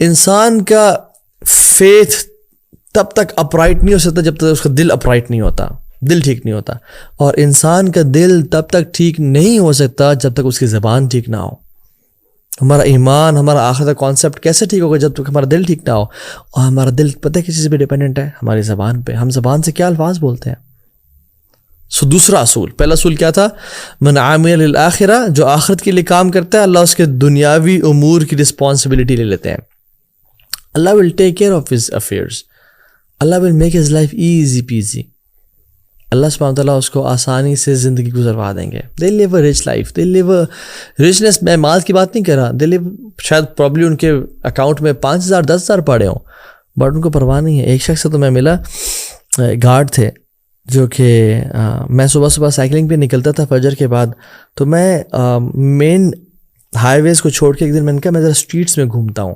انسان کا فیتھ تب تک اپرائٹ نہیں ہو سکتا جب تک اس کا دل اپرائٹ نہیں ہوتا، دل ٹھیک نہیں ہوتا، اور انسان کا دل تب تک ٹھیک نہیں ہو سکتا جب تک اس کی زبان ٹھیک نہ ہو. ہمارا ایمان، ہمارا آخرت کا کانسیپٹ کیسے ٹھیک ہوگا جب تک ہمارا دل ٹھیک نہ ہو؟ اور ہمارا دل پتہ ہے کس چیز پہ ڈیپینڈنٹ ہے؟ ہماری زبان پہ. ہم زبان سے کیا الفاظ بولتے ہیں. دوسرا اصول، پہلا اصول کیا تھا؟ من عامل للآخرہ، جو آخرت کے لیے کام کرتا ہے اللہ اس کے دنیاوی امور کی رسپانسبلٹی لے لیتے ہیں. Allah will take care of his affairs, Allah will make his life easy peasy. Allah سبحانہ وتعالیٰ اس کو آسانی سے زندگی گزروا دیں گے. They live a rich life, they live a richness. میں مال کی بات نہیں کر رہا، دے لیو شاید پرابلی ان کے اکاؤنٹ میں 5,000 10,000 پڑے ہوں، بٹ ان کو پرواہ نہیں ہے. ایک شخص سے تو میں ملا، گارڈ تھے، جو کہ میں صبح سائیکلنگ پہ نکلتا تھا فجر کے بعد، تو میں مین ہائی ویز کو چھوڑ کے ایک دن میں نے کہا میں ذرا اسٹریٹس میں گھومتا ہوں،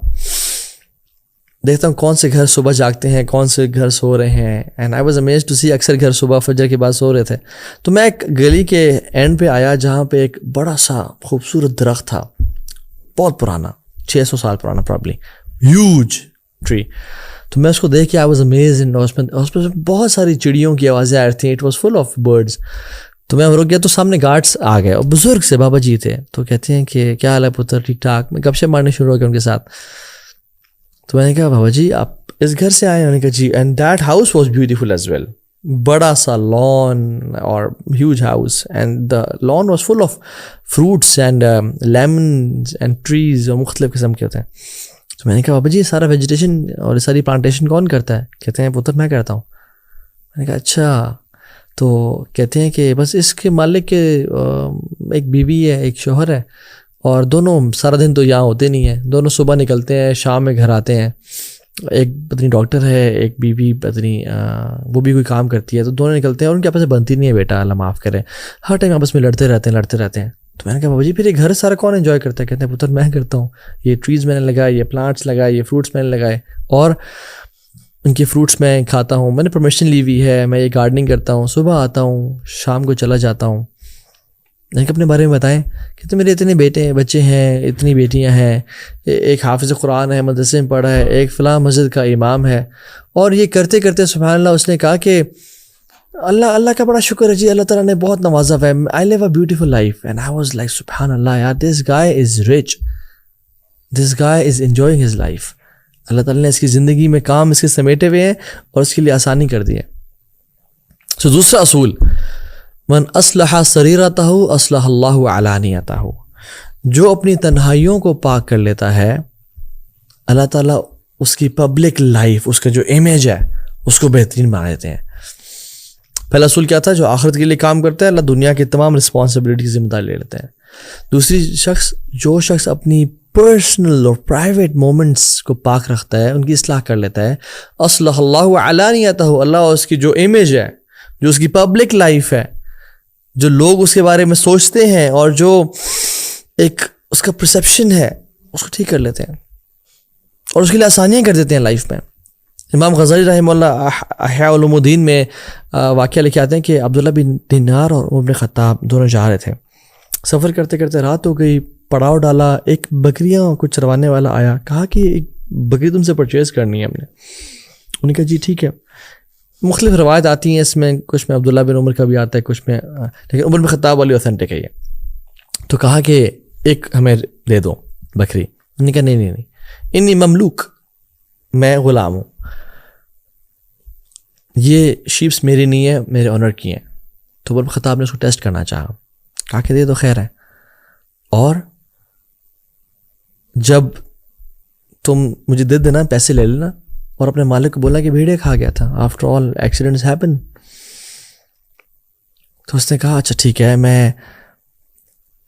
دیکھتا ہوں کون سے گھر صبح جاگتے ہیں، کون سے گھر سو رہے ہیں. And I was amazed to see اکثر گھر صبح فجر کے بعد سو رہے تھے. تو میں ایک گلی کے اینڈ پہ آیا جہاں پہ ایک بڑا سا خوبصورت درخت تھا، بہت پرانا، 600 سال پرانا پرابلی، ہیوج ٹری. تو میں اس کو دیکھ کے آئی واز امیزڈ. اس پہ بہت ساری چڑیوں کی آوازیں آ رہی تھیں، it was full of birds. تو میں رک گیا تو سامنے گارڈس آ گئے اور بزرگ سے بابا جی تھے. تو کہتے ہیں کہ کیا حال ہے پتر، ٹھیک ٹھاک. میں گپ شپ مارنے شروع ہو گیا ان کے ساتھ. تو میں نے کہا بابا جی آپ اس گھر سے آئے ہیں؟ انہوں نے کہا جی. And that house was beautiful as well, بڑا سا لان اور huge house, and the lawn was full of fruits and lemons and trees, اور مختلف قسم کے ہوتے ہیں. تو میں نے کہا بابا جی یہ سارا ویجیٹیشن اور یہ ساری پلانٹیشن کون کرتا ہے؟ کہتے ہیں پتر میں کرتا ہوں. میں نے کہا اچھا. تو کہتے ہیں کہ بس اس کے مالک کے ایک بیوی ہے، ایک شوہر ہے، اور دونوں سارا دن تو یہاں ہوتے نہیں ہیں، دونوں صبح نکلتے ہیں شام میں گھر آتے ہیں. ایک پتنی ڈاکٹر ہے، ایک بیوی پتنی وہ بھی کوئی کام کرتی ہے، تو دونوں نکلتے ہیں اور ان کے آپس سے بنتی نہیں ہے. بیٹا اللہ معاف کرے، ہر ٹائم آپس میں لڑتے رہتے ہیں. تو میں نے کہا بابا جی پھر یہ گھر سارا کون انجوائے کرتا ہے؟ کہتے ہیں پتر میں کرتا ہوں. یہ ٹریز میں نے لگائے، یہ پلانٹس لگائے، یہ فروٹس میں نے لگائے، اور ان کے فروٹس میں کھاتا ہوں. میں نے پرمیشن لی ہوئی ہے، میں یہ گارڈننگ کرتا ہوں، صبح آتا ہوں شام کو چلا جاتا ہوں. میں نے اپنے بارے میں بتائیں کہ تو میرے اتنے بچے ہیں، اتنی بیٹیاں ہیں، ایک حافظ قرآن ہے، مدرسے میں پڑھا ہے، ایک فلاں مسجد کا امام ہے. اور یہ کرتے کرتے سبحان اللہ اس نے کہا کہ اللہ کا بڑا شکر ہے جی، اللہ تعالیٰ نے بہت نوازا ہے، I live a beautiful life. And I was like سبحان اللہ یار، this guy is rich, this guy is enjoying his life. Allah تعالیٰ نے اس کی زندگی میں کام اس کے سمیٹے ہوئے ہیں اور اس کے لیے آسانی کر دی ہے. سو دوسرا اصول، من اصلح سریرتہ اصلح اللہ علانیتہ، جو اپنی تنہائیوں کو پاک کر لیتا ہے اللہ تعالیٰ اس کی پبلک لائف، اس کا جو امیج ہے اس کو بہترین بنا دیتے ہیں. پہلا اصول کیا تھا؟ جو آخرت کے لیے کام کرتا ہے اللہ دنیا کی تمام رسپانسبلٹی کی ذمہ داری لے لیتے ہیں. دوسری جو شخص اپنی پرسنل اور پرائیویٹ مومنٹس کو پاک رکھتا ہے، ان کی اصلاح کر لیتا ہے، اصلح اللہ علانیتہ، اللہ اس کی جو امیج ہے، جو اس کی پبلک لائف ہے، جو لوگ اس کے بارے میں سوچتے ہیں اور جو ایک اس کا پرسیپشن ہے، اس کو ٹھیک کر لیتے ہیں اور اس کے لیے آسانیاں کر دیتے ہیں لائف میں. امام غزالی رحمہ اللہ احیاء علوم الدین میں واقعہ لکھے آتے ہیں کہ عبداللہ بن دینار اور عمر بن خطاب دونوں جا رہے تھے. سفر کرتے کرتے رات ہو گئی، پڑاؤ ڈالا، ایک بکریاں کچھ چروانے والا آیا، کہا کہ ایک بکری تم سے پرچیز کرنی ہے ہم نے. انہوں نے کہا جی ٹھیک ہے. مختلف روایت آتی ہیں اس میں، کچھ میں عبداللہ بن عمر کا بھی آتا ہے، کچھ میں، لیکن عمر بن خطاب والی اوتھینٹک ہے یہ. تو کہا کہ ایک ہمیں دے دو بکری. انہوں نے کہا نہیں، انی مملوک، میں غلام ہوں، یہ شیپس میری نہیں ہے، میرے آنر کی ہیں. تو عمر بن خطاب نے اس کو ٹیسٹ کرنا چاہا، کہا کہ دے دو خیر ہے. اور جب تم مجھے دے دینا، پیسے لے لینا، اور اپنے مالک کو بولا کہ بھیڑے کھا گیا تھا، آفٹر آل ایکسیڈنٹس ہیپن. تو اس نے کہا اچھا ٹھیک ہے، میں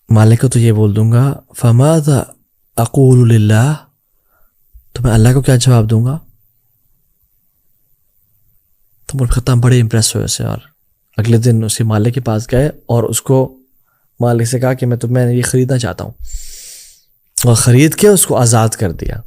مالک کو تو یہ بول دوں گا، فماذا اقول للہ، تو میں اللہ کو کیا جواب دوں گا؟ تو عمر بن خطاب بڑے امپریس ہوئے اسے، اور اگلے دن اس کے مالک کے پاس گئے اور اس کو مالک سے کہا کہ میں یہ خریدنا چاہتا ہوں، اور خرید کے اس کو آزاد کر دیا.